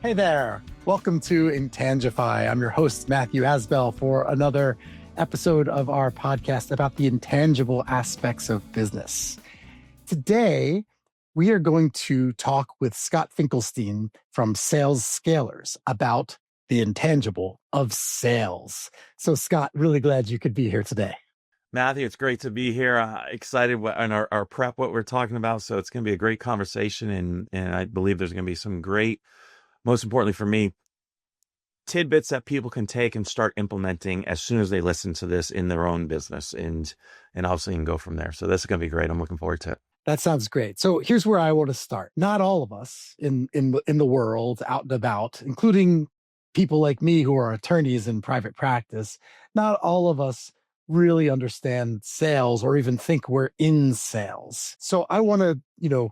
Hey there. Welcome to Intangify. I'm your host, Matthew Asbell, for another episode of our podcast about the intangible aspects of business. Today, we are going to talk with Scott Finkelstein from Sales Scalers about the intangible of sales. So, Scott, really glad you could be here today. Matthew, it's great to be here. Excited on our prep, what we're talking about. So it's going to be a great conversation. And I believe there's going to be some great, most importantly for me, tidbits that people can take and start implementing as soon as they listen to this in their own business and obviously can go from there. So this is going to be great. I'm looking forward to it. That sounds great. So here's where I want to start. Not all of us in the world out and about, including people like me who are attorneys in private practice, not all of us really understand sales or even think we're in sales. So I want to,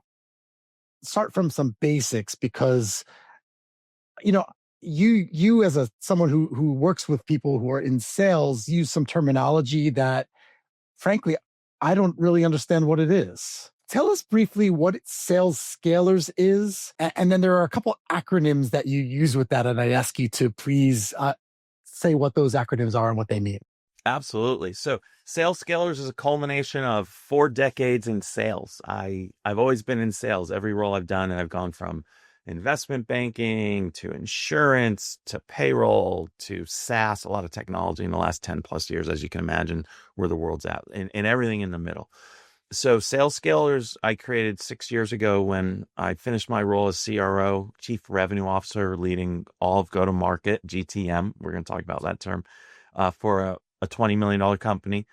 start from some basics because, you as someone who works with people who are in sales use some terminology that, frankly, I don't really understand what it is. Tell us briefly what Sales Scalers is, and then there are a couple acronyms that you use with that, and I ask you to please say what those acronyms are and what they mean. Absolutely. So Sales Scalers is a culmination of 4 decades in sales. I've always been in sales, every role I've done, and I've gone from investment banking to insurance to payroll to SaaS, a lot of technology in the last 10 plus years, as you can imagine, where the world's at, and everything in the middle. So Sales Scalers, I created 6 years ago when I finished my role as CRO, Chief Revenue Officer, leading all of go-to-market, GTM. We're going to talk about that term, for a $20 million company,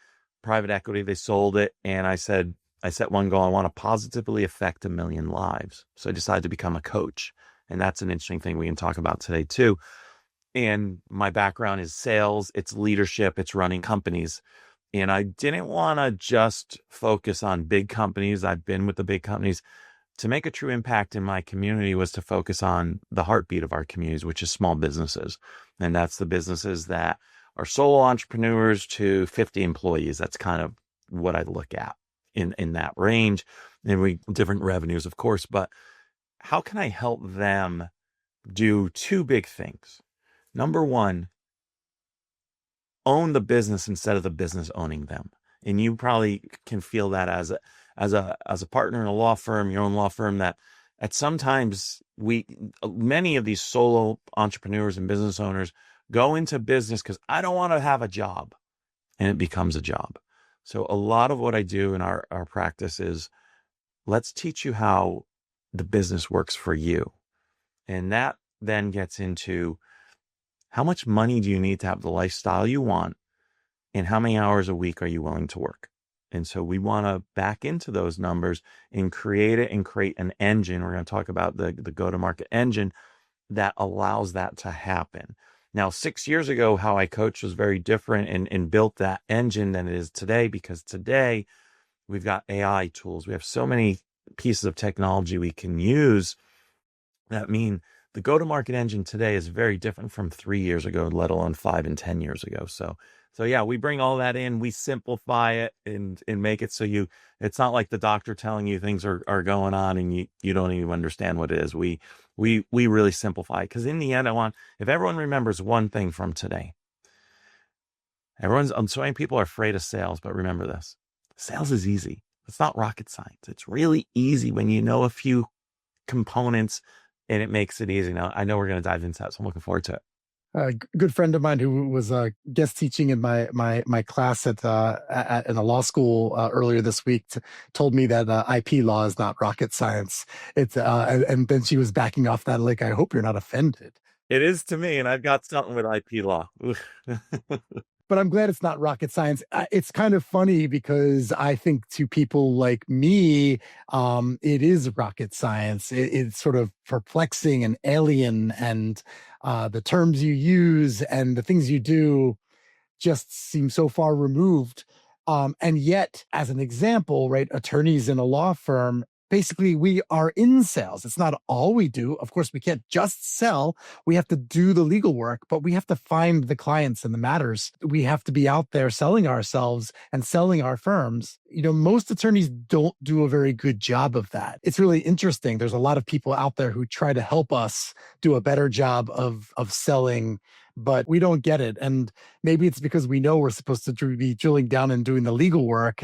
private equity. They sold it. And I set one goal. I want to positively affect 1 million lives. So I decided to become a coach. And that's an interesting thing we can talk about today too. And my background is sales, it's leadership, it's running companies. And I didn't want to just focus on big companies. I've been with the big companies. To make a true impact in my community was to focus on the heartbeat of our communities, which is small businesses. And that's the businesses that are solo entrepreneurs to 50 employees. That's kind of what I look at in that range. And different revenues, of course, but how can I help them do 2 big things? Number one, own the business instead of the business owning them. And you probably can feel that as a partner in a law firm, your own law firm, that at sometimes many of these solo entrepreneurs and business owners go into business because I don't want to have a job, and it becomes a job. So a lot of what I do in our practice is let's teach you how the business works for you. And that then gets into how much money do you need to have the lifestyle you want, and how many hours a week are you willing to work? And so we want to back into those numbers and create an engine. We're going to talk about the go-to-market engine that allows that to happen. Now, 6 years ago, how I coached was very different and built that engine than it is today, because today we've got AI tools. We have so many pieces of technology we can use that mean the go-to-market engine today is very different from 3 years ago, let alone 5 and 10 years ago. So yeah, we bring all that in, we simplify it and make it so it's not like the doctor telling you things are going on and you don't even understand what it is. We really simplify it, because in the end, if everyone remembers one thing from today, so many people are afraid of sales, but remember this: sales is easy. It's not rocket science. It's really easy when you know a few components, and it makes it easy. Now, I know we're going to dive into that, so I'm looking forward to it. A good friend of mine who was guest teaching in my class in a law school earlier this week told me that IP law is not rocket science. It's and then she was backing off that, like, I hope you're not offended. It is to me, and I've got something with IP law. But I'm glad it's not rocket science. It's kind of funny because I think to people like me, it is rocket science. It's sort of perplexing and alien, and the terms you use and the things you do just seem so far removed. And yet, as an example, right, attorneys in a law firm, basically we are in sales. It's not all we do. Of course, we can't just sell. We have to do the legal work, but we have to find the clients and the matters. We have to be out there selling ourselves and selling our firms. Most attorneys don't do a very good job of that. It's really interesting. There's a lot of people out there who try to help us do a better job of selling, but we don't get it. And maybe it's because we know we're supposed to be drilling down and doing the legal work.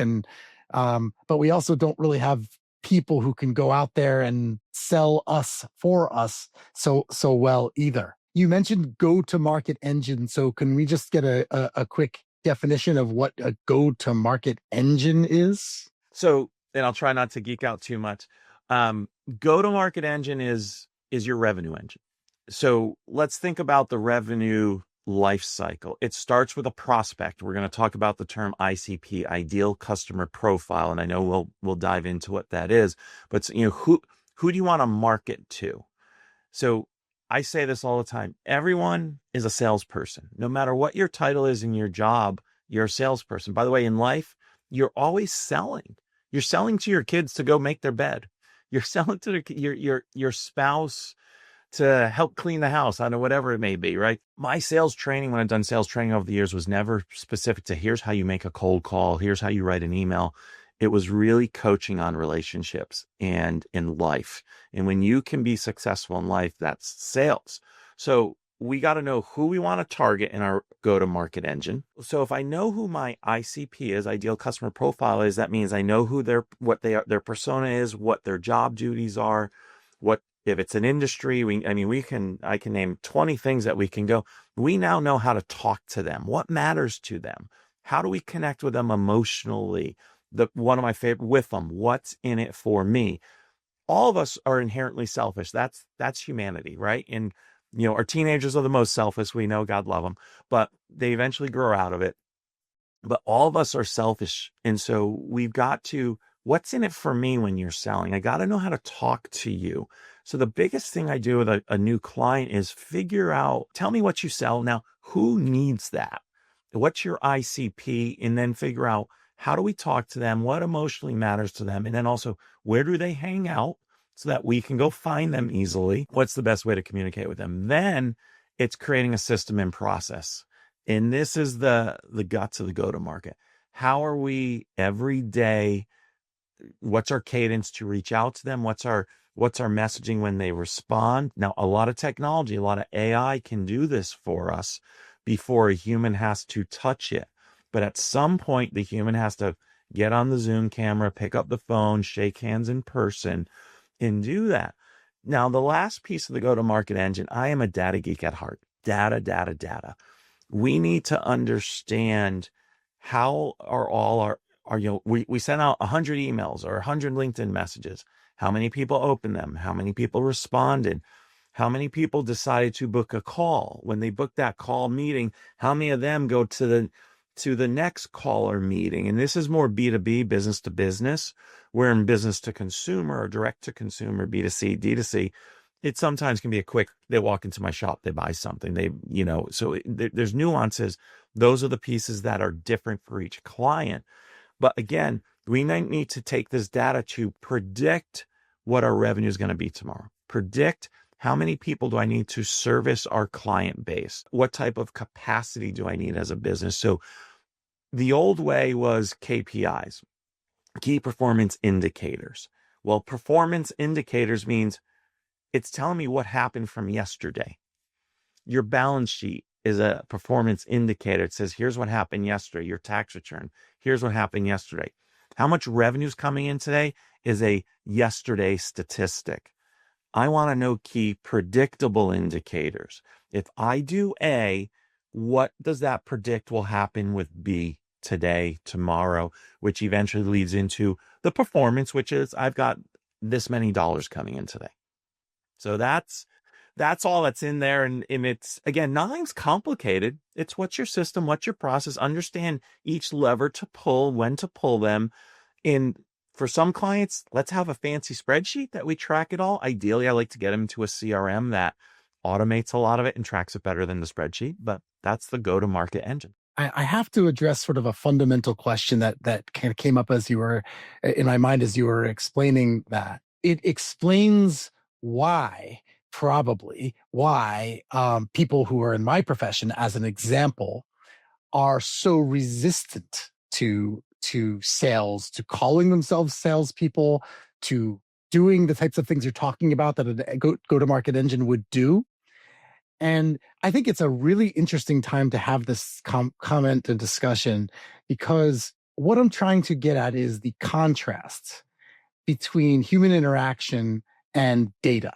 But we also don't really have people who can go out there and sell us for us so well either. You mentioned go-to-market engine. So can we just get a quick definition of what a go-to-market engine is? So, and I'll try not to geek out too much. Go-to-market engine is your revenue engine. So let's think about the revenue life cycle. It starts with a prospect. We're going to talk about the term ICP, ideal customer profile, and I know we'll dive into what that is. But who do you want to market to? So I say this all the time. Everyone is a salesperson. No matter what your title is in your job, you're a salesperson. By the way, in life, you're always selling. You're selling to your kids to go make their bed. You're selling to your spouse to help clean the house, I don't know, whatever it may be, right? My sales training, when I've done sales training over the years, was never specific to here's how you make a cold call, here's how you write an email. It was really coaching on relationships and in life. And when you can be successful in life, that's sales. So we got to know who we want to target in our go-to-market engine. So if I know who my ICP is, ideal customer profile is, that means I know who their persona is, what their job duties are, if it's an industry, I can name 20 things that we can go. We now know how to talk to them. What matters to them? How do we connect with them emotionally? One of my favorite, with them. What's in it for me? All of us are inherently selfish. That's humanity, right? And our teenagers are the most selfish. We know, God love them, but they eventually grow out of it. But all of us are selfish, and so we've got to. What's in it for me when you're selling? I got to know how to talk to you. So the biggest thing I do with a new client is figure out, tell me what you sell. Now, who needs that? What's your ICP? And then figure out, how do we talk to them? What emotionally matters to them? And then also, where do they hang out so that we can go find them easily? What's the best way to communicate with them? Then it's creating a system and process. And this is the guts of the go-to-market. How are we every day? What's our cadence to reach out to them? What's our messaging when they respond? Now, a lot of technology, a lot of AI can do this for us before a human has to touch it. But at some point, the human has to get on the Zoom camera, pick up the phone, shake hands in person, and do that. Now, the last piece of the go-to-market engine, I am a data geek at heart. Data. We need to understand how are all our we sent out 100 emails or 100 LinkedIn messages. How many people opened them? How many people responded? How many people decided to book a call? When they booked that call meeting, how many of them go to the next call or meeting? And this is more B2B, business to business. Where in business to consumer or direct to consumer, B2C, D2C, it sometimes can be a quick, they walk into my shop, they buy something, there's nuances. Those are the pieces that are different for each client. But again, we need to take this data to predict what our revenue is going to be tomorrow. Predict how many people do I need to service our client base? What type of capacity do I need as a business? So the old way was KPIs, key performance indicators. Well, performance indicators means it's telling me what happened from yesterday. Your balance sheet is a performance indicator. It says, here's what happened yesterday. Your tax return, here's what happened yesterday. How much revenue is coming in today is a yesterday statistic. I want to know key predictable indicators. If I do A, what does that predict will happen with B today, tomorrow, which eventually leads into the performance, which is I've got this many dollars coming in today. So that's all that's in there. And it's, again, nothing's complicated. It's what's your system, what's your process, understand each lever to pull, when to pull them. And for some clients, let's have a fancy spreadsheet that we track it all. Ideally, I like to get them to a CRM that automates a lot of it and tracks it better than the spreadsheet, but that's the go-to-market engine. I have to address sort of a fundamental question that kind of came up as you were in my mind as you were explaining that. It explains why, probably why people who are in my profession, as an example, are so resistant to sales, to calling themselves salespeople, to doing the types of things you're talking about that a go-to-market engine would do. And I think it's a really interesting time to have this comment and discussion, because what I'm trying to get at is the contrast between human interaction and data.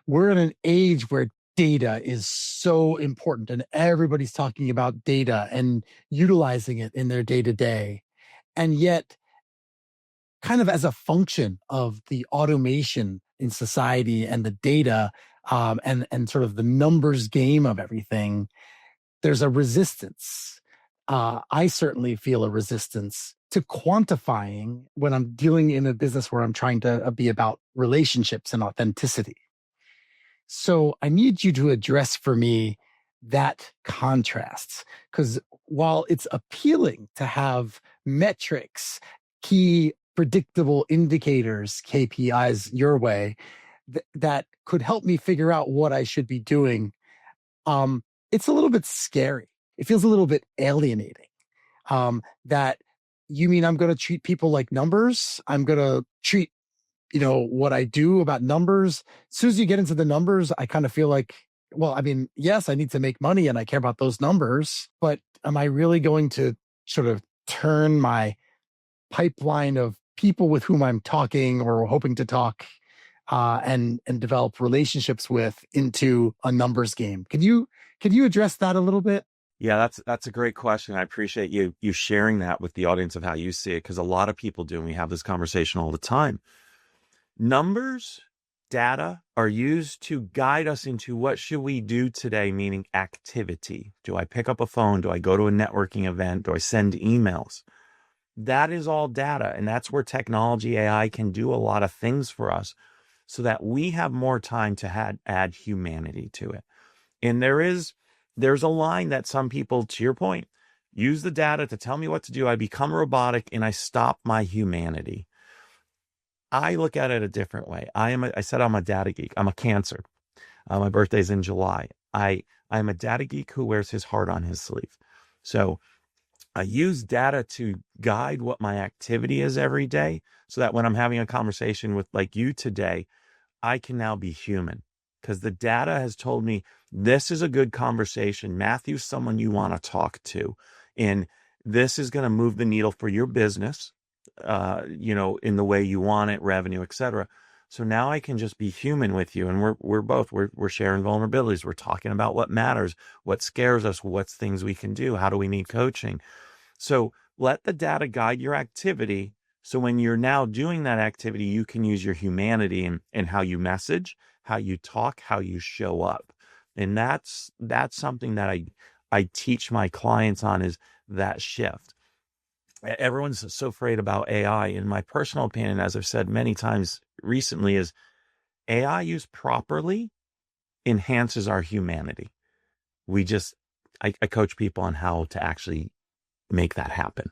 We're in an age where data is so important and everybody's talking about data and utilizing it in their day to day. And yet, kind of as a function of the automation in society and the data, and sort of the numbers game of everything, there's a resistance. I certainly feel a resistance to quantifying when I'm dealing in a business where I'm trying to be about relationships and authenticity. So I need you to address for me that contrast, because while it's appealing to have metrics, key predictable indicators, KPIs your way, that could help me figure out what I should be doing, it's a little bit scary. It feels a little bit alienating. That you mean I'm going to treat people like numbers? I'm going to treat what I do about numbers. As soon as you get into the numbers, I kind of feel like, well, I mean, yes, I need to make money and I care about those numbers, but am I really going to sort of turn my pipeline of people with whom I'm talking or hoping to talk and develop relationships with into a numbers game? Can you address that a little bit? Yeah, that's a great question. I appreciate you sharing that with the audience of how you see it, because a lot of people do, and we have this conversation all the time. Numbers, data are used to guide us into what should we do today, meaning activity. Do I pick up a phone? Do I go to a networking event? Do I send emails? That is all data, and that's where technology, AI can do a lot of things for us so that we have more time to add humanity to it. And there's a line that some people, to your point, use the data to tell me what to do. I become robotic and I stop my humanity. I look at it a different way. I said I'm a data geek. I'm a Cancer. My birthday's in July. I'm a data geek who wears his heart on his sleeve. So I use data to guide what my activity is every day, so that when I'm having a conversation with like you today, I can now be human, because the data has told me this is a good conversation. Matthew's someone you want to talk to, and this is going to move the needle for your business, in the way you want it, revenue, etc. So now I can just be human with you, and we're sharing vulnerabilities. We're talking about what matters, what scares us, what's things we can do, how do we need coaching. So let the data guide your activity. So when you're now doing that activity, you can use your humanity in how you message, how you talk, how you show up. And that's something that I teach my clients on, is that shift. Everyone's so afraid about AI. In my personal opinion, as I've said many times recently, is AI used properly enhances our humanity. I coach people on how to actually make that happen.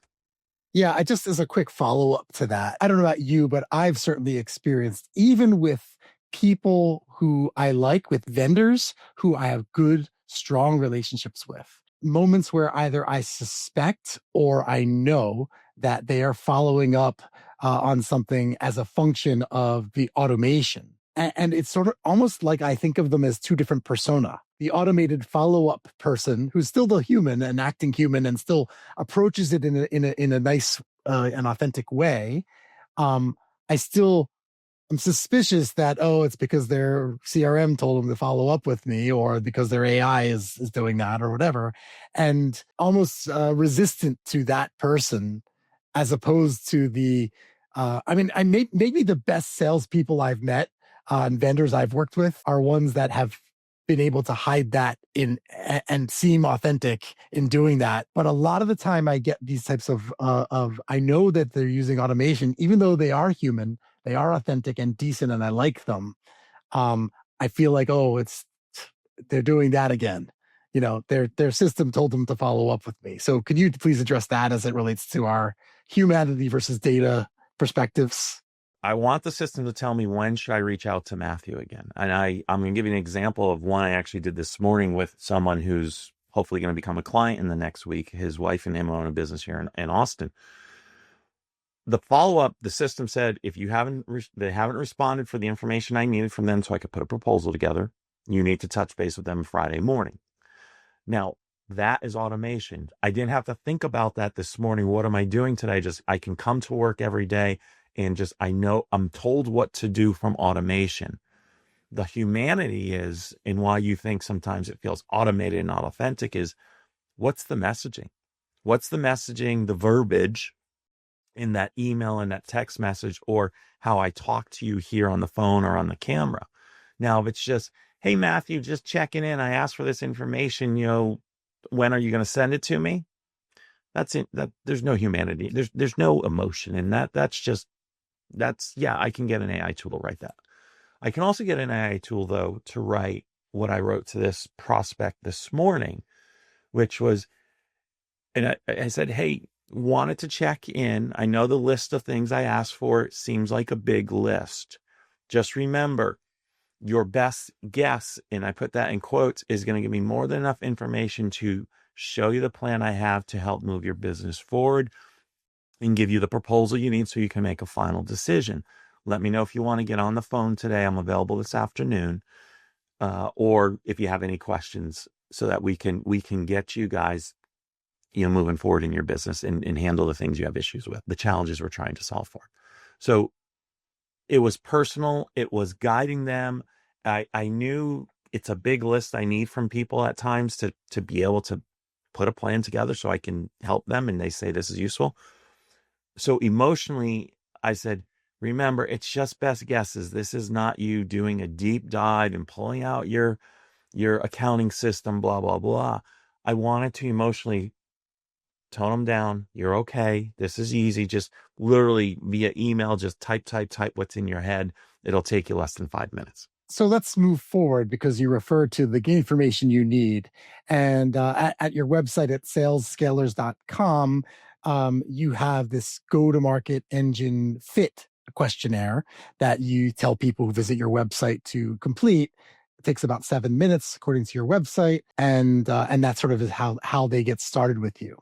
Yeah, I just, as a quick follow-up to that, I don't know about you, but I've certainly experienced, even with people who I like, with vendors who I have good, strong relationships with, moments where either I suspect or I know that they are following up on something as a function of the automation. And it's sort of almost like I think of them as two different persona. The automated follow-up person who's still the human and acting human and still approaches it in a nice and authentic way. I'm suspicious that, it's because their CRM told them to follow up with me, or because their AI is doing that, or whatever, and almost resistant to that person, as opposed to maybe the best salespeople I've met and vendors I've worked with are ones that have been able to hide that and seem authentic in doing that. But a lot of the time I get these types of I know that they're using automation, even though they are human, they are authentic and decent, and I like them. I feel like, they're doing that again. their system told them to follow up with me. So could you please address that as it relates to our humanity versus data perspectives? I want the system to tell me when should I reach out to Matthew again. And I'm going to give you an example of one I actually did this morning with someone who's hopefully going to become a client in the next week. His wife and him own a business here in Austin. The follow-up, the system said, if they haven't responded for the information I needed from them so I could put a proposal together, you need to touch base with them Friday morning. Now, that is automation. I didn't have to think about that this morning. What am I doing today? I can come to work every day and I know I'm told what to do from automation. The humanity is, and why you think sometimes it feels automated and not authentic, is what's the messaging? What's the messaging, the verbiage in that email and that text message, or how I talk to you here on the phone or on the camera? Now, if it's just, hey, Matthew, just checking in. I asked for this information, when are you going to send it to me? That's it. There's no humanity. There's no emotion in that. I can get an AI tool to write that. I can also get an AI tool, though, to write what I wrote to this prospect this morning, which was, and I said, hey, wanted to check in. I know the list of things I asked for seems like a big list. Just remember, your best guess, and I put that in quotes, is going to give me more than enough information to show you the plan I have to help move your business forward and give you the proposal you need so you can make a final decision. Let me know if you want to get on the phone today. I'm available this afternoon, or if you have any questions, so that we can get you guys, moving forward in your business and handle the things you have issues with, the challenges we're trying to solve for. So it was personal. It was guiding them. I knew it's a big list I need from people at times to be able to put a plan together so I can help them and they say this is useful. So emotionally, I said, remember, it's just best guesses. This is not you doing a deep dive and pulling out your accounting system, blah, blah, blah. I wanted to emotionally tone them down. You're okay. This is easy. Just literally via email, just type what's in your head. It'll take you less than 5 minutes. So let's move forward, because you refer to the information you need. And at your website at salescalers.com, you have this go-to-market engine fit questionnaire that you tell people who visit your website to complete. It takes about 7 minutes, according to your website. And that sort of is how they get started with you.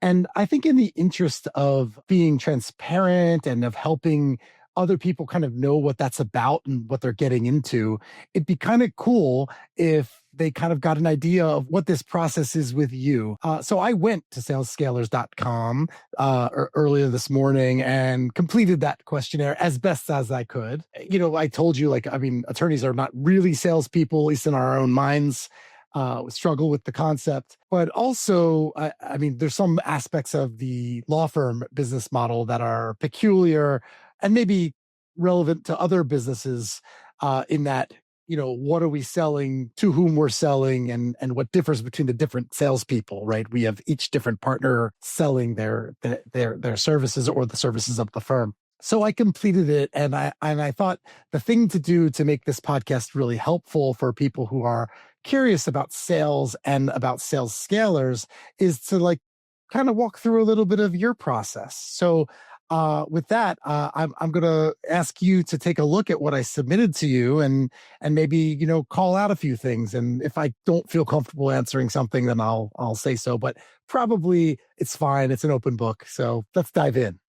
And I think, in the interest of being transparent and of helping other people kind of know what that's about and what they're getting into, it'd be kind of cool if they kind of got an idea of what this process is with you. So I went to salescalers.com earlier this morning and completed that questionnaire as best as I could. I told you, attorneys are not really salespeople, at least in our own minds. Struggle with the concept, but also, there's some aspects of the law firm business model that are peculiar and maybe relevant to other businesses, in that, what are we selling, to whom we're selling, and what differs between the different salespeople, right? We have each different partner selling their services or the services of the firm. So I completed it, and I thought the thing to do to make this podcast really helpful for people who are curious about sales and about sales scalers is to kind of walk through a little bit of your process. So with that, I'm going to ask you to take a look at what I submitted to you and maybe, call out a few things. And if I don't feel comfortable answering something, then I'll say so, but probably it's fine. It's an open book. So let's dive in.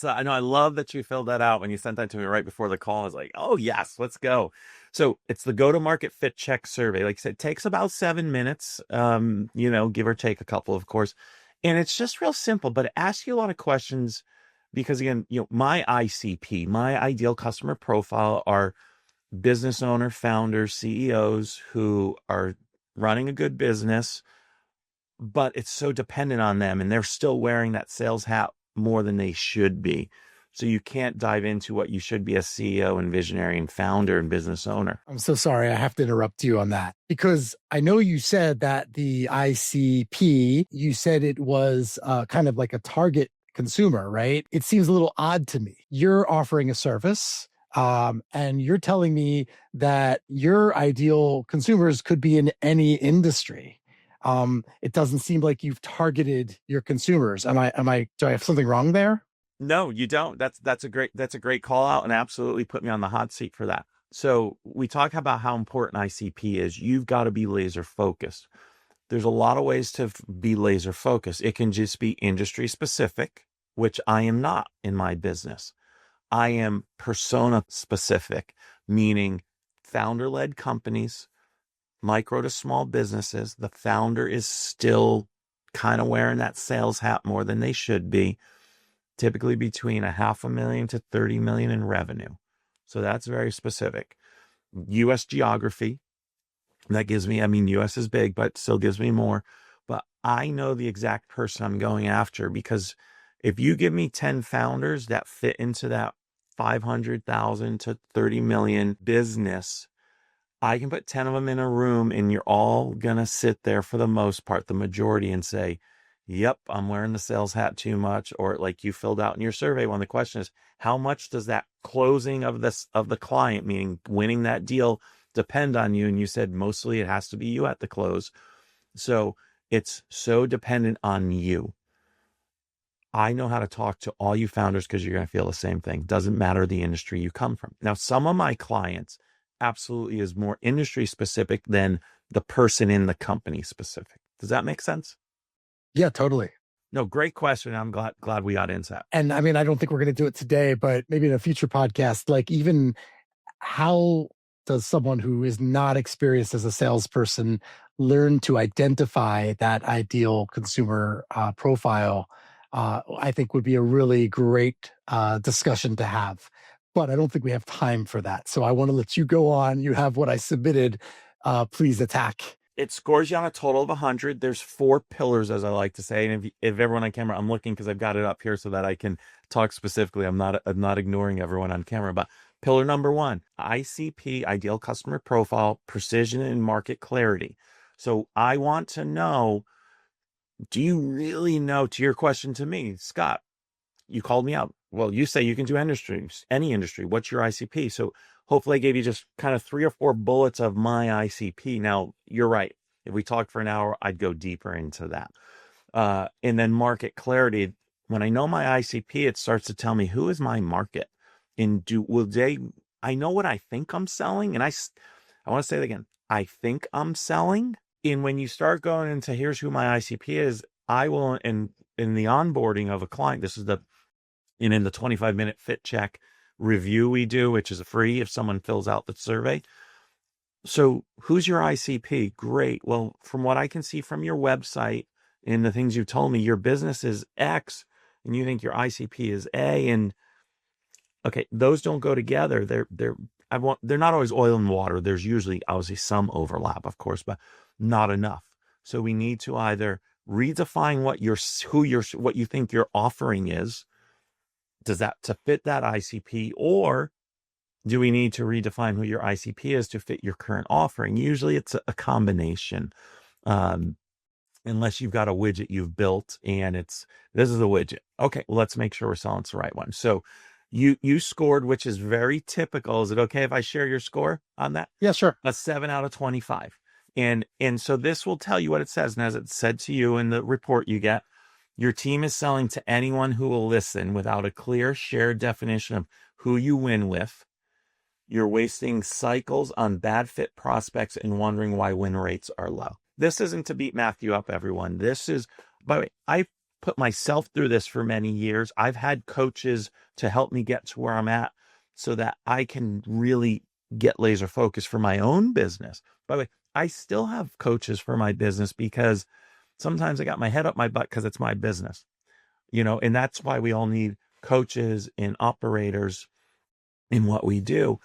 I know, I love that you filled that out when you sent that to me right before the call. I was like, oh yes, let's go. So it's the go-to-market fit check survey. Like I said, it takes about 7 minutes, give or take a couple, of course. And it's just real simple, but it asks you a lot of questions because, again, my ICP, my ideal customer profile, are business owner, founders, CEOs who are running a good business, but it's so dependent on them and they're still wearing that sales hat more than they should be. So you can't dive into what you should be as CEO and visionary and founder and business owner. I'm so sorry. I have to interrupt you on that, because I know you said that the ICP, you said it was kind of like a target consumer, right? It seems a little odd to me. You're offering a service, and you're telling me that your ideal consumers could be in any industry. It doesn't seem like you've targeted your consumers. Do I have something wrong there? No, you don't. That's a great call out, and absolutely put me on the hot seat for that. So we talk about how important ICP is. You've got to be laser focused. There's a lot of ways to be laser focused. It can just be industry specific, which I am not in my business. I am persona specific, meaning founder led companies, micro to small businesses. The founder is still kind of wearing that sales hat more than they should be, typically between $500,000 to 30 million in revenue. So that's very specific. US geography, that gives me, US is big, but still gives me more. But I know the exact person I'm going after, because if you give me 10 founders that fit into that 500,000 to 30 million business, I can put 10 of them in a room and you're all going to sit there for the most part, the majority, and say, yep, I'm wearing the sales hat too much. Or like you filled out in your survey, one of the questions is, how much does that closing of the client, meaning winning that deal, depend on you? And you said mostly it has to be you at the close. So it's so dependent on you. I know how to talk to all you founders because you're going to feel the same thing. Doesn't matter the industry you come from. Now, some of my clients absolutely is more industry specific than the person in the company specific. Does that make sense? Yeah, totally. No, great question. I'm glad we got into that. And I don't think we're going to do it today, but maybe in a future podcast, like, even how does someone who is not experienced as a salesperson learn to identify that ideal consumer profile? I think would be a really great discussion to have. But I don't think we have time for that. So I want to let you go on. You have what I submitted. Please attack. It scores you on a total of 100. There's 4 pillars, as I like to say. And if everyone on camera, I'm looking because I've got it up here so that I can talk specifically. I'm not ignoring everyone on camera. But pillar number 1, ICP, ideal customer profile, precision and market clarity. So I want to know, do you really know, to your question to me, Scott, you called me out. Well, you say you can do industries, any industry. What's your ICP? So hopefully I gave you just kind of 3 or 4 bullets of my ICP. Now, you're right. If we talked for an hour, I'd go deeper into that. And then market clarity. When I know my ICP, it starts to tell me, who is my market? And I know what I think I'm selling. And I want to say it again. I think I'm selling. And when you start going into, here's who my ICP is, I will, in the onboarding of a client, in the 25-minute fit check review we do, which is free if someone fills out the survey. So who's your ICP? Great. Well, from what I can see from your website and the things you told me, your business is X and you think your ICP is A. And okay, those don't go together. They're not always oil and water. There's usually obviously some overlap, of course, but not enough. So we need to either redefine what you think your offering is. Does that to fit that ICP, or do we need to redefine who your ICP is to fit your current offering? Usually it's a combination, unless you've got a widget you've built and this is a widget. Okay, well, let's make sure we're selling the right one. So you scored, which is very typical. Is it okay if I share your score on that? Yeah, sure. A 7 out of 25. And so this will tell you what it says. And as it said to you in the report you get, your team is selling to anyone who will listen without a clear shared definition of who you win with. You're wasting cycles on bad fit prospects and wondering why win rates are low. This isn't to beat Matthew up, everyone. This is, by the way, I put myself through this for many years. I've had coaches to help me get to where I'm at so that I can really get laser focused for my own business. By the way, I still have coaches for my business because sometimes I got my head up my butt because it's my business, and that's why we all need coaches and operators in what we do.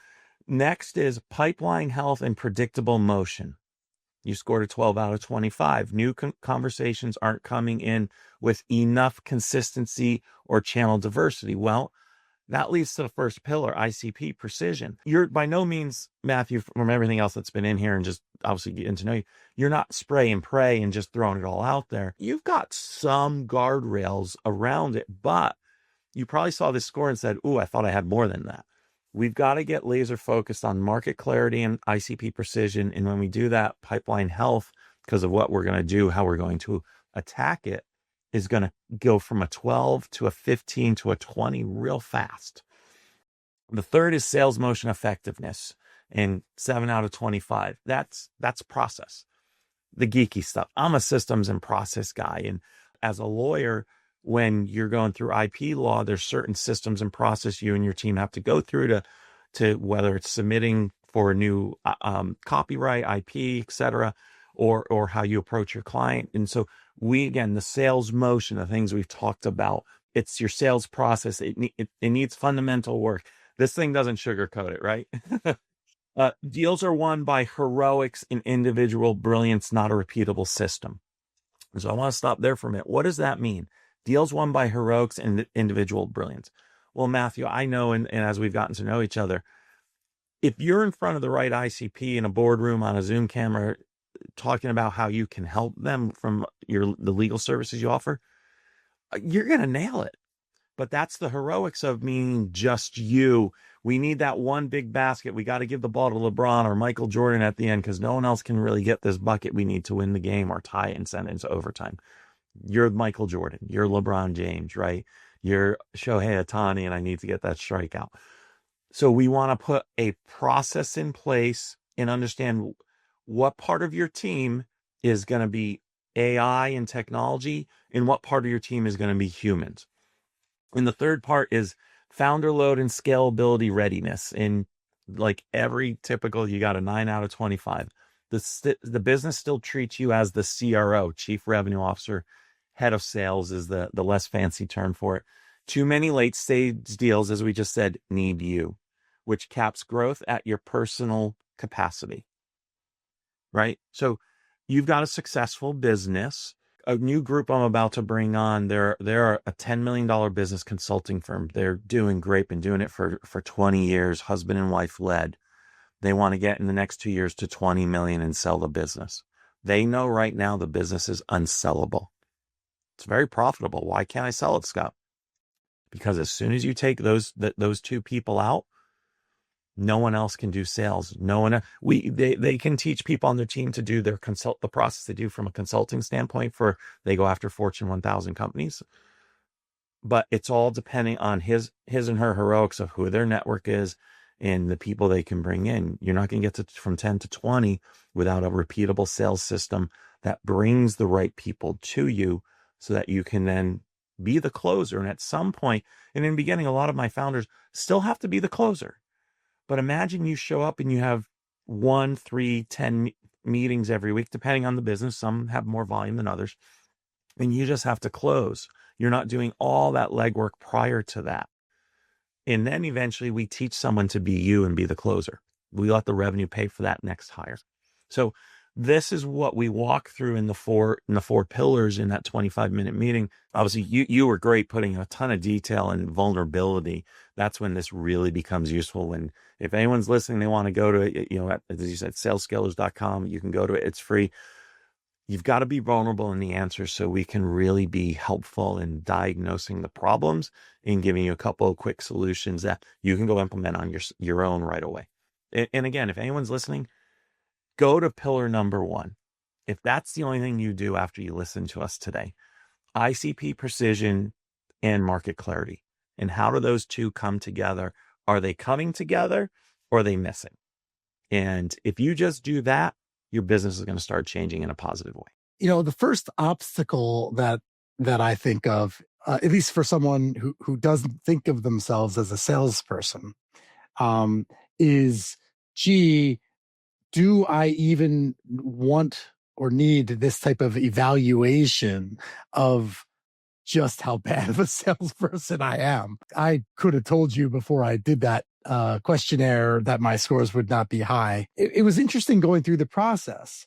Next is pipeline health and predictable motion. You scored a 12 out of 25. New conversations aren't coming in with enough consistency or channel diversity. Well, that leads to the first pillar, ICP, precision. You're by no means, Matthew, from everything else that's been in here and just obviously getting to know you, you're not spray and pray and just throwing it all out there. You've got some guardrails around it, but you probably saw this score and said, ooh, I thought I had more than that. We've got to get laser focused on market clarity and ICP precision. And when we do that, pipeline health because of what we're going to do, how we're going to attack it, is going to go from a 12 to a 15 to a 20 real fast. The third is sales motion effectiveness, and 7 out of 25. That's process, the geeky stuff. I'm a systems and process guy. And as a lawyer, when you're going through IP law, there's certain systems and process you and your team have to go through to whether it's submitting for a new copyright, IP, et cetera, or how you approach your client. And so again, the sales motion, the things we've talked about, it's your sales process. It needs fundamental work. This thing doesn't sugarcoat it, right? Deals are won by heroics and individual brilliance, not a repeatable system. So I want to stop there for a minute. What does that mean? Deals won by heroics and individual brilliance. Well, Matthew, I know, and as we've gotten to know each other, if you're in front of the right ICP in a boardroom on a Zoom camera talking about how you can help them from the legal services you offer, you're going to nail it. But that's the heroics of meaning just you. We need that one big basket. We got to give the ball to LeBron or Michael Jordan at the end because no one else can really get this bucket we need to win the game or tie it and send it into overtime. You're Michael Jordan. You're LeBron James, right? You're Shohei Ohtani, and I need to get that strikeout. So we want to put a process in place and understand what part of your team is going to be AI and technology and what part of your team is going to be humans. And the third part is founder load and scalability readiness. And like every typical, you got a 9 out of 25. The business still treats you as the CRO, Chief Revenue Officer. Head of sales is the less fancy term for it. Too many late stage deals, as we just said, need you, which caps growth at your personal capacity, right? So you've got a successful business. A new group I'm about to bring on, they're a $10 million business consulting firm. They're doing great, been doing it for 20 years, husband and wife led. They want to get in the next 2 years to 20 million and sell the business. They know right now the business is unsellable. It's very profitable. Why can't I sell it, Scott? Because as soon as you take those two people out, no one else can do sales. No one, they can teach people on their team to do the process they do from a consulting standpoint they go after Fortune 1000 companies. But it's all depending on his and her heroics of who their network is and the people they can bring in. You're not going to get from 10 to 20 without a repeatable sales system that brings the right people to you so that you can then be the closer. And at some point, and in the beginning, a lot of my founders still have to be the closer. But imagine you show up and you have 1, 3, 10 meetings every week, depending on the business. Some have more volume than others. And you just have to close. You're not doing all that legwork prior to that. And then eventually we teach someone to be you and be the closer. We let the revenue pay for that next hire. So this is what we walk through in the four pillars in that 25-minute meeting. Obviously, you were great putting a ton of detail and vulnerability. That's when this really becomes useful. When if anyone's listening, they want to go to it, as you said, salescalers.com. You can go to it. It's free. You've got to be vulnerable in the answers so we can really be helpful in diagnosing the problems and giving you a couple of quick solutions that you can go implement on your own right away. And again, if anyone's listening, go to pillar number 1. If that's the only thing you do after you listen to us today, ICP precision and market clarity. And how do those two come together? Are they coming together or are they missing? And if you just do that, your business is going to start changing in a positive way. The first obstacle that I think of, at least for someone who doesn't think of themselves as a salesperson, is, gee, do I even want or need this type of evaluation of just how bad of a salesperson I am? I could have told you before I did that questionnaire that my scores would not be high. It was interesting going through the process.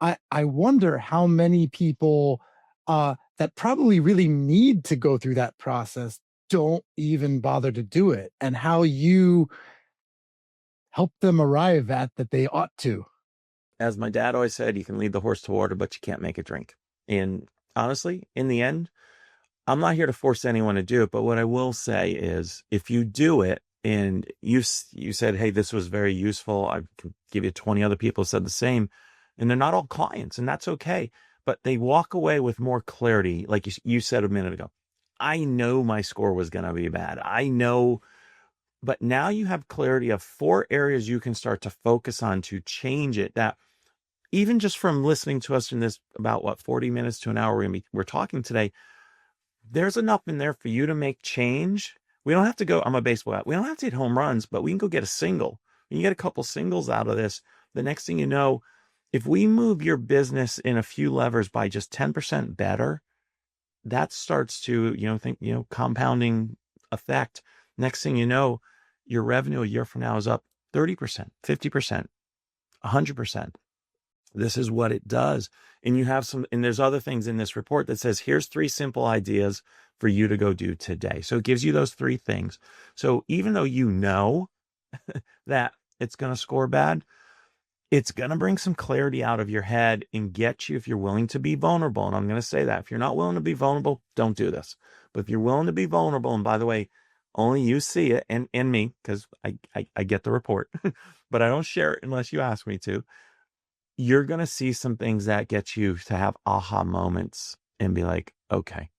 I wonder how many people that probably really need to go through that process don't even bother to do it, and how you help them arrive at that they ought to. As my dad always said, you can lead the horse to water, but you can't make it drink. And honestly, in the end, I'm not here to force anyone to do it. But what I will say is if you do it and you said, hey, this was very useful, I can give you 20 other people who said the same. and they're not all clients, and that's okay. But they walk away with more clarity. Like you said a minute ago, I know my score was going to be bad. I know, but now you have clarity of 4 areas you can start to focus on to change it. That even just from listening to us in this about 40 minutes to an hour, we're talking today, there's enough in there for you to make change. We don't have to go, I'm a baseball guy. We don't have to hit home runs, but we can go get a single. You get a couple singles out of this. The next thing you know, if we move your business in a few levers by just 10% better, that starts to, compounding effect. Next thing you know, your revenue a year from now is up 30%, 50%, 100%. This is what it does. And you have and there's other things in this report that says, here's 3 simple ideas for you to go do today. So it gives you those 3 things. So even though you know that it's going to score bad, it's going to bring some clarity out of your head and get you, if you're willing to be vulnerable. And I'm going to say that if you're not willing to be vulnerable, don't do this. But if you're willing to be vulnerable, and by the way, only you see it and me, because I get the report, but I don't share it unless you ask me to. You're going to see some things that get you to have aha moments and be like, okay,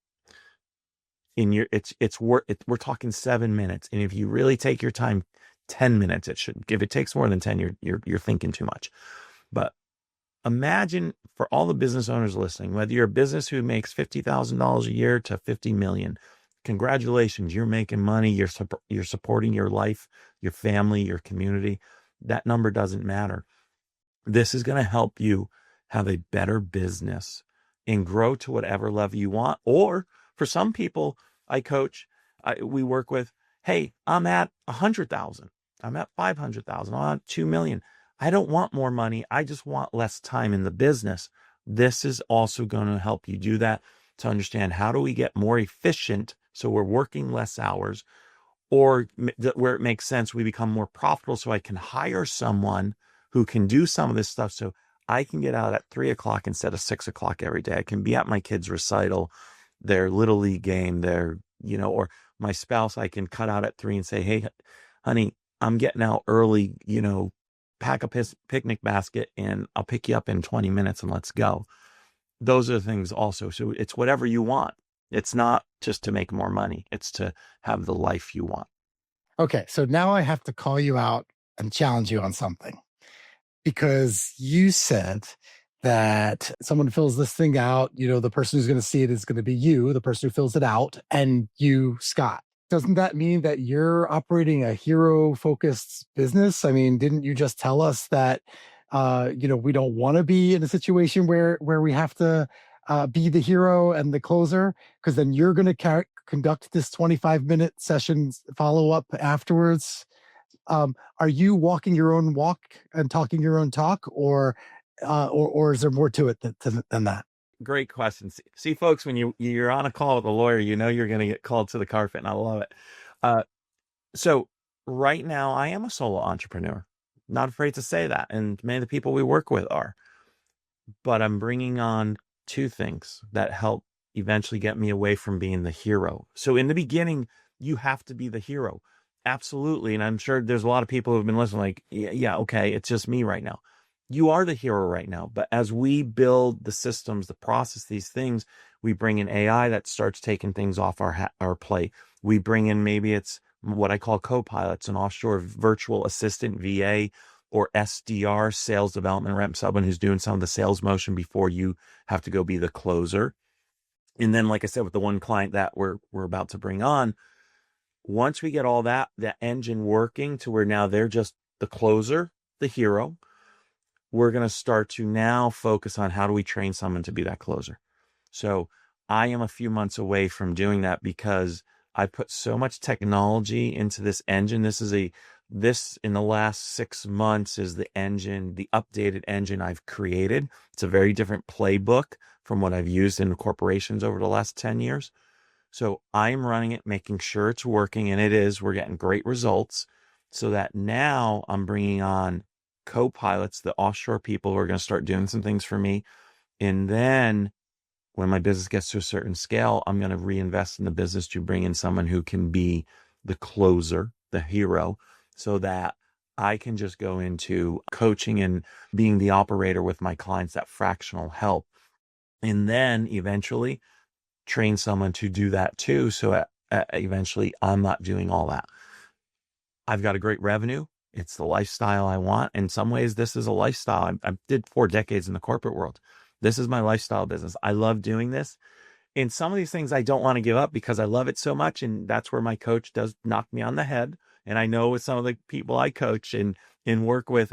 we're talking 7 minutes. And if you really take your time, 10 minutes, if it takes more than 10, you're thinking too much. But imagine, for all the business owners listening, whether you're a business who makes $50,000 a year to 50 million, congratulations, you're making money. You're supporting your life, your family, your community. That number doesn't matter. This is going to help you have a better business and grow to whatever level you want. Or for some people I coach, we work with, hey, I'm at 100,000. I'm at 500,000. I'm at 2 million. I don't want more money. I just want less time in the business. This is also going to help you do that, to understand, how do we get more efficient so we're working less hours, or where it makes sense, we become more profitable so I can hire someone who can do some of this stuff, so I can get out at 3:00 instead of 6:00 every day. I can be at my kids' recital, their little league game, or my spouse, I can cut out at 3 and say, hey, honey, I'm getting out early, pack a picnic basket and I'll pick you up in 20 minutes and let's go. Those are the things also. So it's whatever you want. It's not just to make more money. It's to have the life you want. Okay. So now I have to call you out and challenge you on something, because you said that someone fills this thing out, the person who's going to see it is going to be you, the person who fills it out, and you, Scott. Doesn't that mean that you're operating a hero-focused business? I mean, didn't you just tell us that, we don't want to be in a situation where we have to be the hero and the closer, because then you're going to conduct this 25-minute session follow-up afterwards? Are you walking your own walk and talking your own talk, or is there more to it than that? Great question. See, folks, when you're on a call with a lawyer, you're going to get called to the carpet, and I love it. So right now, I am a solo entrepreneur. Not afraid to say that, and many of the people we work with are. But I'm bringing on 2 things that help eventually get me away from being the hero. So in the beginning, you have to be the hero. Absolutely. And I'm sure there's a lot of people who've been listening like, yeah, okay, it's just me right now. You are the hero right now. But as we build the systems, the process, these things, we bring in AI that starts taking things off our plate. We bring in, maybe it's what I call co-pilots, an offshore virtual assistant, VA, or SDR, sales development rep, someone who's doing some of the sales motion before you have to go be the closer. And then, like I said, with the one client that we're about to bring on, once we get all that engine working to where now they're just the closer, the hero, we're going to start to now focus on, how do we train someone to be that closer? So I am a few months away from doing that, because I put so much technology into this engine. This in the last 6 months is the engine, the updated engine I've created. It's a very different playbook from what I've used in corporations over the last 10 years. So I'm running it, making sure it's working, and it is. We're getting great results, so that now I'm bringing on co-pilots, the offshore people who are going to start doing some things for me. And then when my business gets to a certain scale, I'm going to reinvest in the business to bring in someone who can be the closer, the hero, so that I can just go into coaching and being the operator with my clients, that fractional help, and then eventually train someone to do that too. So eventually I'm not doing all that. I've got a great revenue. It's the lifestyle I want. In some ways, this is a lifestyle. I did 4 decades in the corporate world. This is my lifestyle business. I love doing this. In some of these things, I don't want to give up because I love it so much. And that's where my coach does knock me on the head. And I know with some of the people I coach and work with,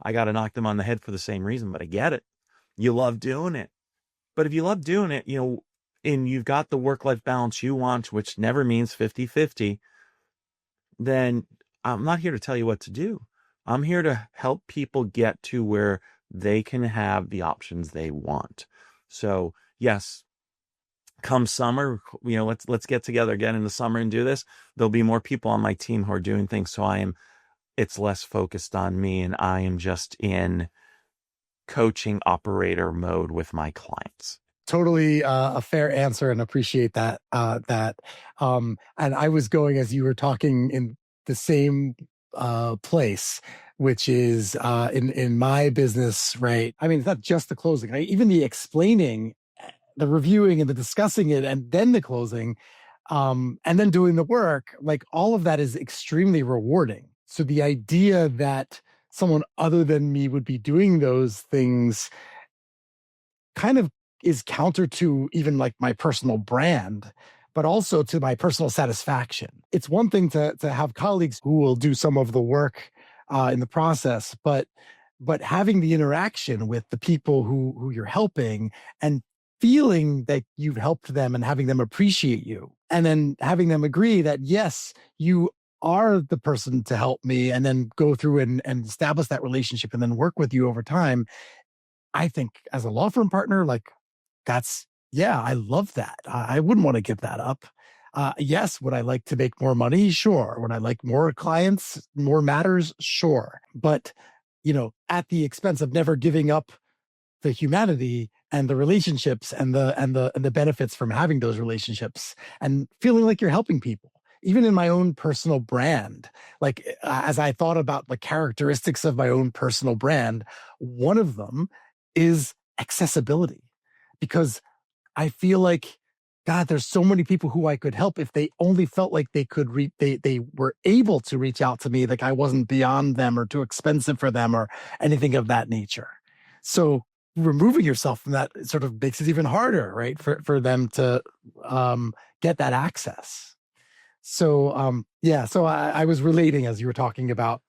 I got to knock them on the head for the same reason, but I get it. You love doing it. But if you love doing it, and you've got the work-life balance you want, which never means 50-50, then I'm not here to tell you what to do. I'm here to help people get to where they can have the options they want. So yes, come summer, let's get together again in the summer and do this. There'll be more people on my team who are doing things. So it's less focused on me, and I am just in coaching operator mode with my clients. Totally a fair answer, and appreciate that. And I was going, as you were talking, in the same place, which is in my business, right? I mean, it's not just the closing, right? Even the explaining, the reviewing, and the discussing it, and then the closing, and then doing the work. Like, all of that is extremely rewarding. So the idea that someone other than me would be doing those things kind of is counter to even like my personal brand, but also to my personal satisfaction. It's one thing to have colleagues who will do some of the work in the process, but having the interaction with the people who you're helping, and feeling that you've helped them, and having them appreciate you, and then having them agree that yes, you are the person to help me, and then go through and establish that relationship and then work with you over time. I think as a law firm partner, like, I love that. I wouldn't want to give that up. Yes, would I like to make more money? Sure. Would I like more clients, more matters? Sure. But, at the expense of never giving up the humanity and the relationships and the benefits from having those relationships, and feeling like you're helping people. Even in my own personal brand, like, as I thought about the characteristics of my own personal brand, one of them is accessibility. Because I feel like, God, there's so many people who I could help if they only felt like they could they were able to reach out to me, like I wasn't beyond them or too expensive for them or anything of that nature. So removing yourself from that sort of makes it even harder, right? For them to get that access. So so I was relating as you were talking about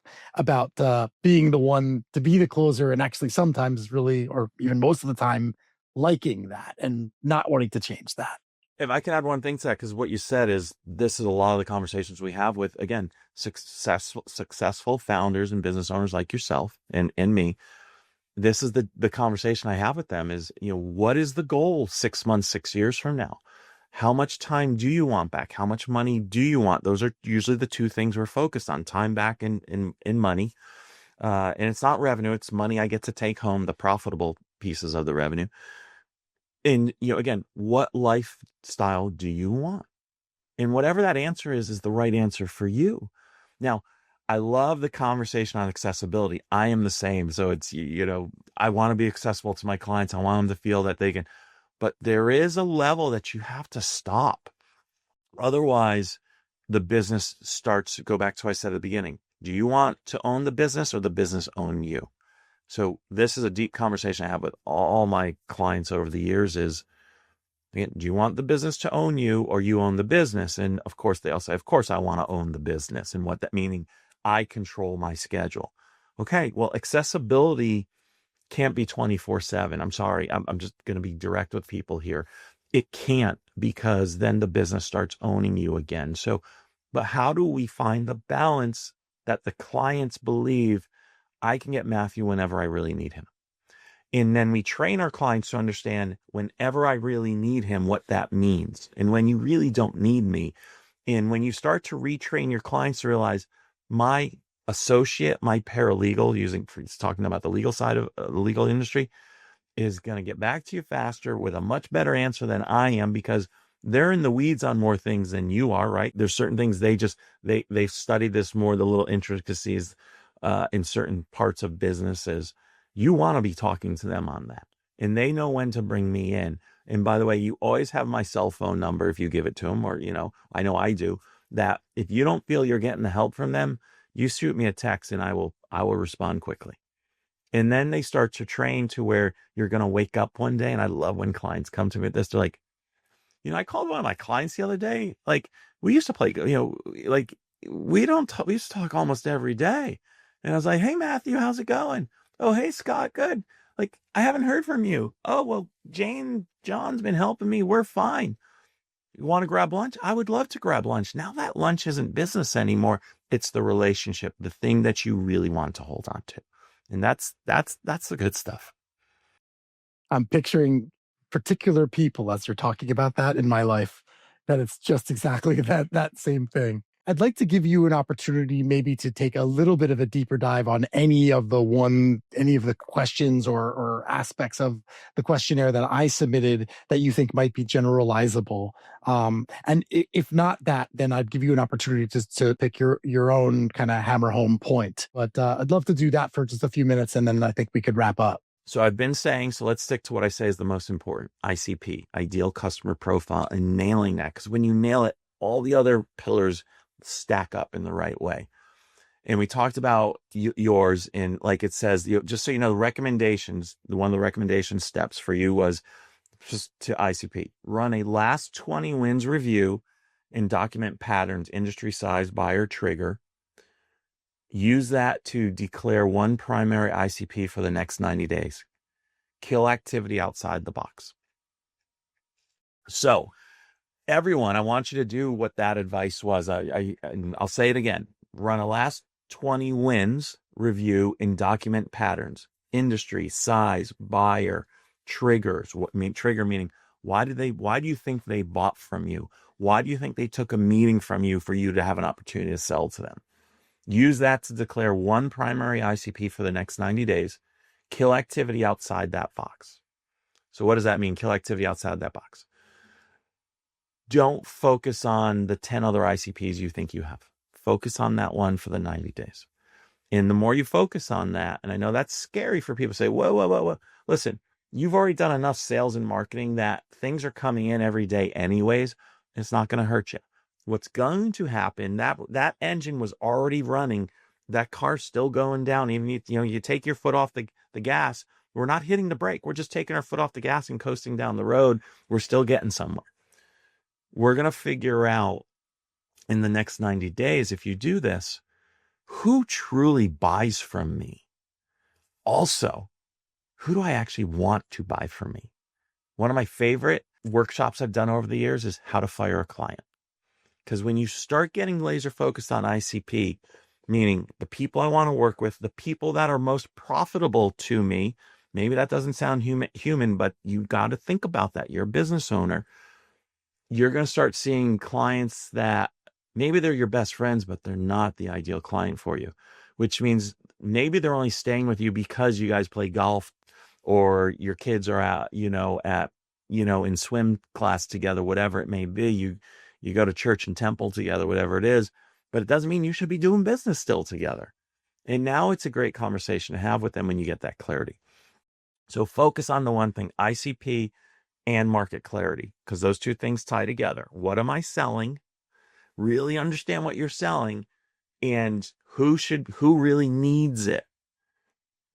being the one to be the closer, and actually sometimes really, or even most of the time, liking that and not wanting to change that. If I can add one thing to that, because what you said this is a lot of the conversations we have with, again, successful founders and business owners like yourself and me. This is the conversation I have with them is, what is the goal 6 months, 6 years from now? How much time do you want back? How much money do you want? Those are usually the two things we're focused on: time back and money. And it's not revenue, it's money I get to take home, the profitable pieces of the revenue. And, again, what lifestyle do you want? And whatever that answer is the right answer for you. Now, I love the conversation on accessibility. I am the same. So it's, I want to be accessible to my clients. I want them to feel that they can, but there is a level that you have to stop. Otherwise, the business starts to go back to what I said at the beginning. Do you want to own the business or the business own you? So this is a deep conversation I have with all my clients over the years is, again, do you want the business to own you or you own the business? And of course, they all say, of course, I want to own the business. And what that meaning, I control my schedule. Okay, well, accessibility can't be 24/7. I'm sorry. I'm just going to be direct with people here. It can't, because then the business starts owning you again. So, but how do we find the balance that the clients believe I can get Matthew whenever I really need him? And then we train our clients to understand whenever I really need him, what that means. And when you really don't need me. And when you start to retrain your clients to realize my associate, my paralegal, talking about the legal side of the legal industry, is going to get back to you faster with a much better answer than I am, because they're in the weeds on more things than you are, right? There's certain things they've studied this more, the little intricacies in certain parts of businesses, you want to be talking to them on that. And they know when to bring me in. And by the way, you always have my cell phone number if you give it to them, or, I know I do, that if you don't feel you're getting the help from them, you shoot me a text and I will respond quickly. And then they start to train to where you're going to wake up one day. And I love when clients come to me with this. They're like, I called one of my clients the other day. Like, we used to play, like we used to talk almost every day. And I was like, hey, Matthew, how's it going? Oh, hey, Scott, good. Like, I haven't heard from you. Oh, well, John's been helping me. We're fine. You want to grab lunch? I would love to grab lunch. Now that lunch isn't business anymore. It's the relationship, the thing that you really want to hold on to. And that's the good stuff. I'm picturing particular people as you're talking about that in my life, that it's just exactly that same thing. I'd like to give you an opportunity maybe to take a little bit of a deeper dive on any of the questions or aspects of the questionnaire that I submitted that you think might be generalizable. And if not that, then I'd give you an opportunity to pick your own kind of hammer home point. But I'd love to do that for just a few minutes, and then I think we could wrap up. So I've been saying, so let's stick to what I say is the most important, ICP, ideal customer profile, and nailing that. Because when you nail it, all the other pillars stack up in the right way. And we talked about yours in, like it says, just so you know, recommendations, one of the recommendation steps for you was just to ICP, run a last 20 wins review and document patterns, industry size, buyer trigger. Use that to declare one primary ICP for the next 90 days. Kill activity outside the box. So everyone, I want you to do what that advice was. I'll say it again. Run a last 20 wins review and document patterns, industry, size, buyer, triggers. Trigger meaning, why do you think they bought from you? Why do you think they took a meeting from you for you to have an opportunity to sell to them? Use that to declare one primary ICP for the next 90 days. Kill activity outside that box. So what does that mean? Kill activity outside that box. Don't focus on the 10 other ICPs you think you have. Focus on that one for the 90 days. And the more you focus on that, and I know that's scary for people to say, whoa. Listen, you've already done enough sales and marketing that things are coming in every day anyways. It's not going to hurt you. What's going to happen, that engine was already running. That car's still going down. Even you take your foot off the gas. We're not hitting the brake. We're just taking our foot off the gas and coasting down the road. We're still getting somewhere. We're going to figure out in the next 90 days, if you do this, who truly buys from me? Also, who do I actually want to buy from me? One of my favorite workshops I've done over the years is how to fire a client. Because when you start getting laser focused on ICP, meaning the people I want to work with, the people that are most profitable to me, maybe that doesn't sound human, but you got to think about that. You're a business owner. You're going to start seeing clients that maybe they're your best friends, but they're not the ideal client for you, which means maybe they're only staying with you because you guys play golf or your kids are in swim class together, whatever it may be. You go to church and temple together, whatever it is, but it doesn't mean you should be doing business still together. And now it's a great conversation to have with them when you get that clarity. So focus on the one thing, ICP and market clarity, because those two things tie together. What am I selling? Really understand what you're selling and who really needs it.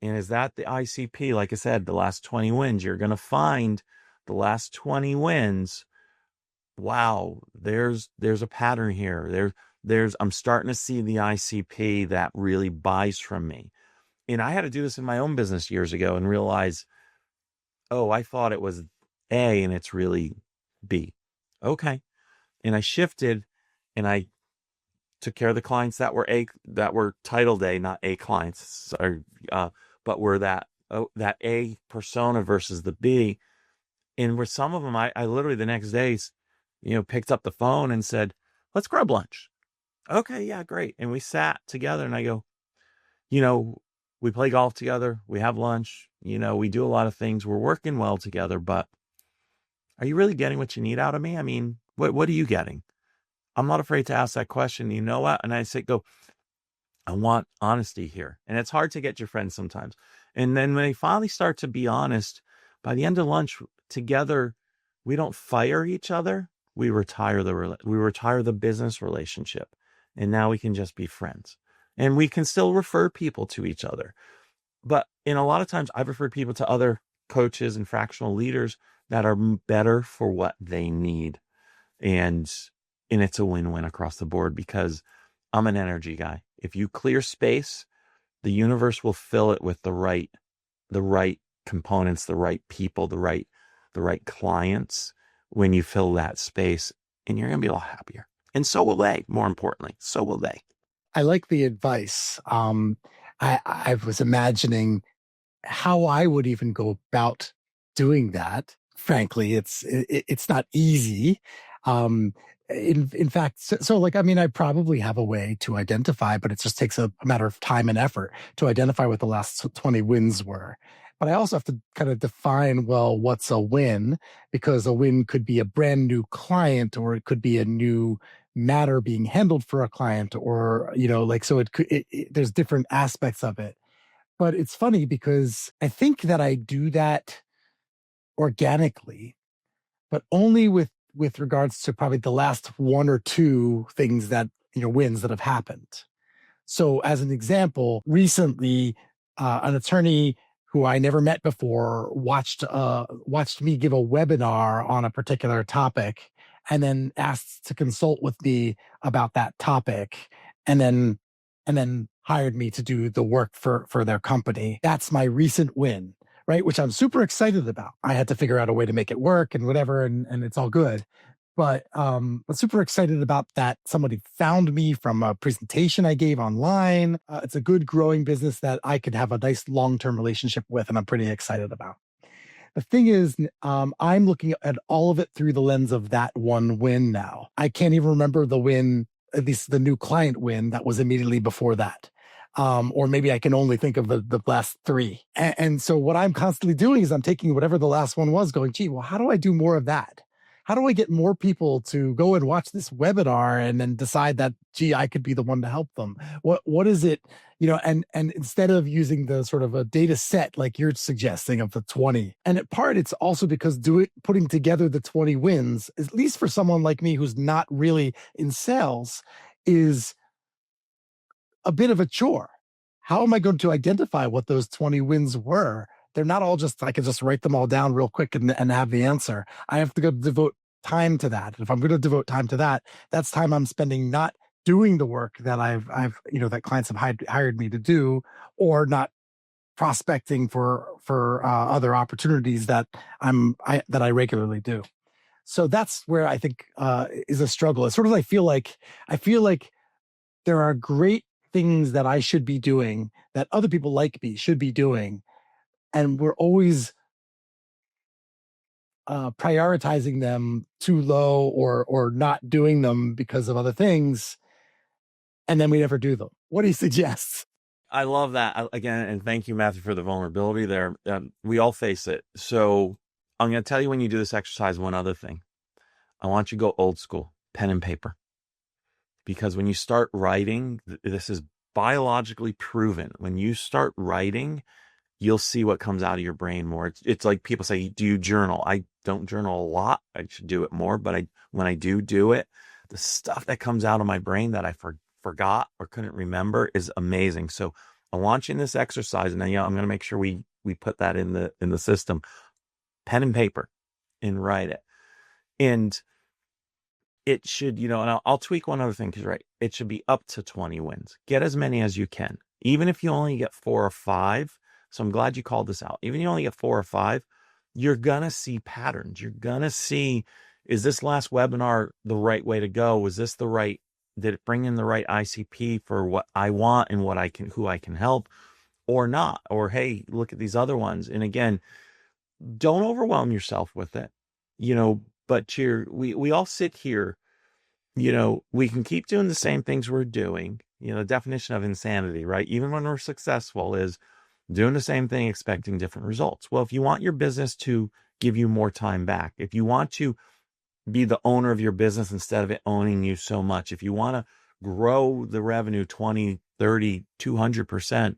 And is that the ICP? Like I said, the last 20 wins, you're going to find the last 20 wins. Wow, there's a pattern here. I'm starting to see the ICP that really buys from me. And I had to do this in my own business years ago and realize, oh, I thought it was A and it's really B. Okay. And I shifted and I took care of the clients that were titled A, not A clients, but were that A persona versus the B. And with some of them, I literally the next day, picked up the phone and said, let's grab lunch. Okay, yeah, great. And we sat together and I go, we play golf together. We have lunch. We do a lot of things. We're working well together, but are you really getting what you need out of me? I mean, what are you getting? I'm not afraid to ask that question. You know what? And I say, I want honesty here. And it's hard to get your friends sometimes. And then when they finally start to be honest, by the end of lunch together, we don't fire each other. We retire the business relationship. And now we can just be friends. And we can still refer people to each other. But in a lot of times I've referred people to other coaches and fractional leaders that are better for what they need. And it's a win-win across the board because I'm an energy guy. If you clear space, the universe will fill it with the right components, the right people, the right clients when you fill that space, and you're going to be a lot happier. And so will they, more importantly, so will they. I like the advice. I was imagining how I would even go about doing that. Frankly, it's not easy. In fact, so like, I mean, I probably have a way to identify, but it just takes a matter of time and effort to identify what the last 20 wins were. But I also have to kind of define, well, what's a win? Because a win could be a brand new client, or it could be a new matter being handled for a client, or, like, so there's different aspects of it. But it's funny because I think that I do that organically, but only with regards to probably the last one or two things that, wins that have happened. So as an example, recently, an attorney who I never met before watched me give a webinar on a particular topic, and then asked to consult with me about that topic, and then hired me to do the work for their company. That's my recent win, right? Which I'm super excited about. I had to figure out a way to make it work and whatever, and it's all good. But I'm super excited about that. Somebody found me from a presentation I gave online. It's a good growing business that I could have a nice long-term relationship with, and I'm pretty excited about. The thing is, I'm looking at all of it through the lens of that one win now. I can't even remember the win, at least the new client win that was immediately before that. Or maybe I can only think of the last three. And so what I'm constantly doing is I'm taking whatever the last one was, going, gee, well, how do I do more of that? How do I get more people to go and watch this webinar and then decide that, gee, I could be the one to help them? What is it, and instead of using the sort of a data set like you're suggesting of the 20, and at part it's also because putting together the 20 wins, at least for someone like me who's not really in sales, is a bit of a chore. How am I going to identify what those 20 wins were? They're not all just, I can just write them all down real quick and have the answer. I have to go devote time to that. If I'm going to devote time to that, that's time I'm spending not doing the work that I've that clients have hired me to do, or not prospecting for other opportunities that I regularly do. So that's where I think is a struggle. It's sort of, I feel like there are great things that I should be doing that other people like me should be doing, and we're always prioritizing them too low, or not doing them because of other things, and then we never do them. What do you suggest? I love that. Again, and thank you, Matthew, for the vulnerability there. We all face it. So I'm going to tell you, when you do this exercise, one other thing. I want you to go old school, pen and paper. Because when you start writing, this is biologically proven. When you start writing, you'll see what comes out of your brain more. It's like people say, do you journal? I don't journal a lot. I should do it more. But when I do it, the stuff that comes out of my brain that I forgot or couldn't remember is amazing. So I want you in this exercise, and then I'm going to make sure we put that in the system. Pen and paper, and write it. And it should, and I'll tweak one other thing, because right, it should be up to 20 wins. Get as many as you can, even if you only get 4 or 5. So I'm glad you called this out. Even if you only get 4 or 5, you're going to see patterns. You're going to see, is this last webinar the right way to go? Was this did it bring in the right ICP for what I want and who I can help, or not? Or, hey, look at these other ones. And again, don't overwhelm yourself with it, but we all sit here, we can keep doing the same things we're doing. The definition of insanity, right? Even when we're successful, is doing the same thing, expecting different results. Well, if you want your business to give you more time back, if you want to be the owner of your business instead of it owning you so much, if you want to grow the revenue 20, 30, 200%,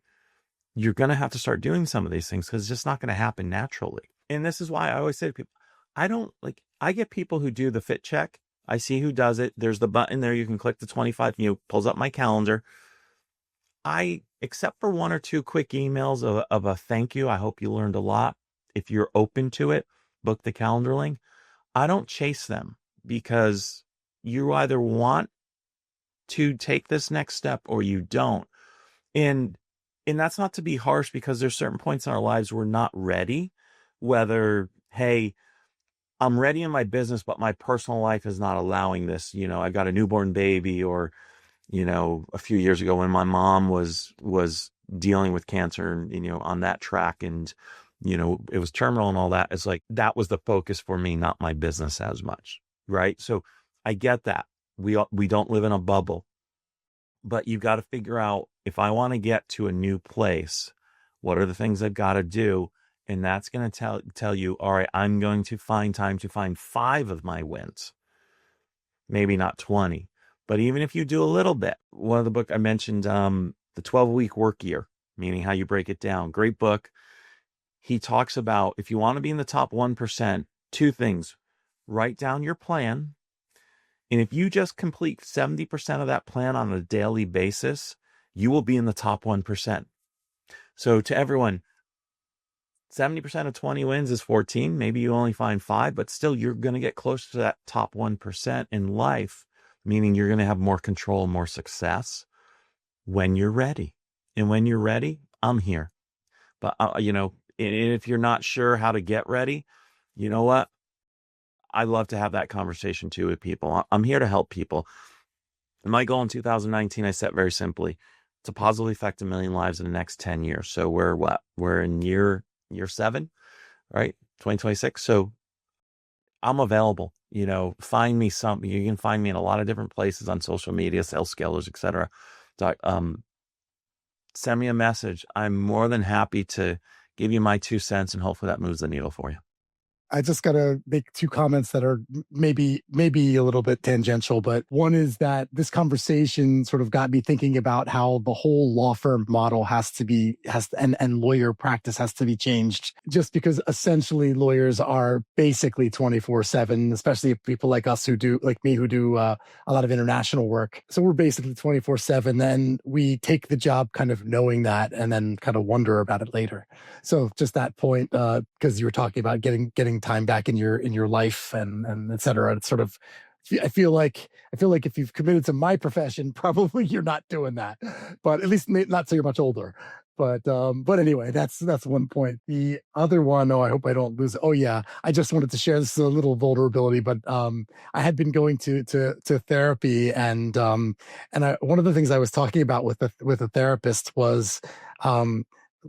you're going to have to start doing some of these things because it's just not going to happen naturally. And this is why I always say to people, I get people who do the fit check. I see who does it. There's the button there. You can click the 25, pulls up my calendar. Except for one or two quick emails of a thank you. I hope you learned a lot. If you're open to it, book the calendar link. I don't chase them because you either want to take this next step or you don't. And that's not to be harsh, because there's certain points in our lives we're not ready, whether, hey, I'm ready in my business, but my personal life is not allowing this. I've got a newborn baby, or, a few years ago when my mom was dealing with cancer and, on that track, and, it was terminal and all that. It's like, that was the focus for me, not my business as much. Right. So I get that. We don't live in a bubble, but you've got to figure out, if I want to get to a new place, what are the things I've got to do? And that's going to tell you, all right, I'm going to find time to find 5 of my wins, maybe not 20, but even if you do a little bit. One of the book I mentioned, the 12-week work year, meaning how you break it down. Great book. He talks about, if you want to be in the top 1%, 2 things: write down your plan. And if you just complete 70% of that plan on a daily basis, you will be in the top 1%. So to everyone, 70% of 20 wins is 14. Maybe you only find 5, but still you're going to get close to that top 1% in life, meaning you're going to have more control, more success when you're ready. And when you're ready, I'm here. But, if you're not sure how to get ready, you know what? I love to have that conversation too with people. I'm here to help people. And my goal in 2019, I set very simply, to positively affect 1 million lives in the next 10 years. So we're in year 7, right? 2026. So I'm available. Find me something. You can find me in a lot of different places on social media, Sales Scalers, etc. Send me a message. I'm more than happy to give you my 2 cents, and hopefully that moves the needle for you. I just got to make 2 comments that are maybe a little bit tangential, but one is that this conversation sort of got me thinking about how the whole law firm model and lawyer practice has to be changed, just because essentially lawyers are basically 24/7, especially people like us who do a lot of international work. So we're basically 24/7, and we take the job kind of knowing that, and then kind of wonder about it later. So just that point, because you were talking about getting time back in your life and et cetera. It's sort of, I feel like if you've committed to my profession, probably you're not doing that, but at least not so you're much older. But anyway, that's one point. The other one, I hope I don't lose it. Oh yeah, I just wanted to share, this is a little vulnerability, but I had been going to therapy, and one of the things I was talking about with a therapist was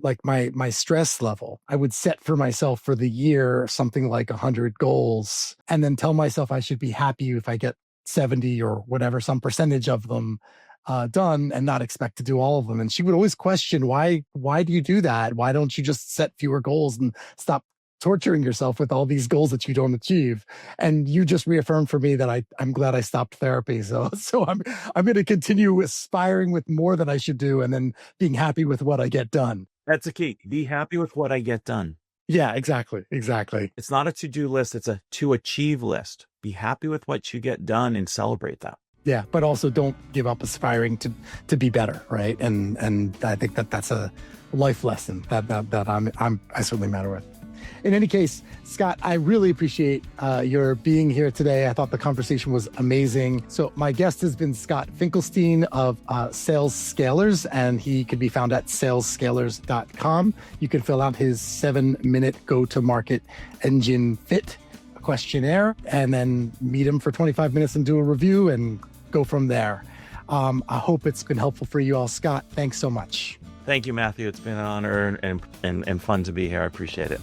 like my stress level. I would set for myself for the year something like 100 goals, and then tell myself I should be happy if I get 70 or whatever, some percentage of them done, and not expect to do all of them. And she would always question, why do you do that? Why don't you just set fewer goals and stop torturing yourself with all these goals that you don't achieve? And you just reaffirmed for me that I'm glad I stopped therapy. So I'm going to continue aspiring with more than I should do, and then being happy with what I get done. That's the key. Be happy with what I get done. Yeah, exactly. It's not a to-do list. It's a to-achieve list. Be happy with what you get done and celebrate that. Yeah, but also don't give up aspiring to be better, right? And I think that's a life lesson that I certainly matter with. In any case, Scott, I really appreciate your being here today. I thought the conversation was amazing. So my guest has been Scott Finkelstein of Sales Scalers, and he can be found at salescalers.com. You can fill out his 7-minute go-to-market engine fit questionnaire, and then meet him for 25 minutes and do a review and go from there. I hope it's been helpful for you all. Scott, thanks so much. Thank you, Matthew. It's been an honor and fun to be here. I appreciate it.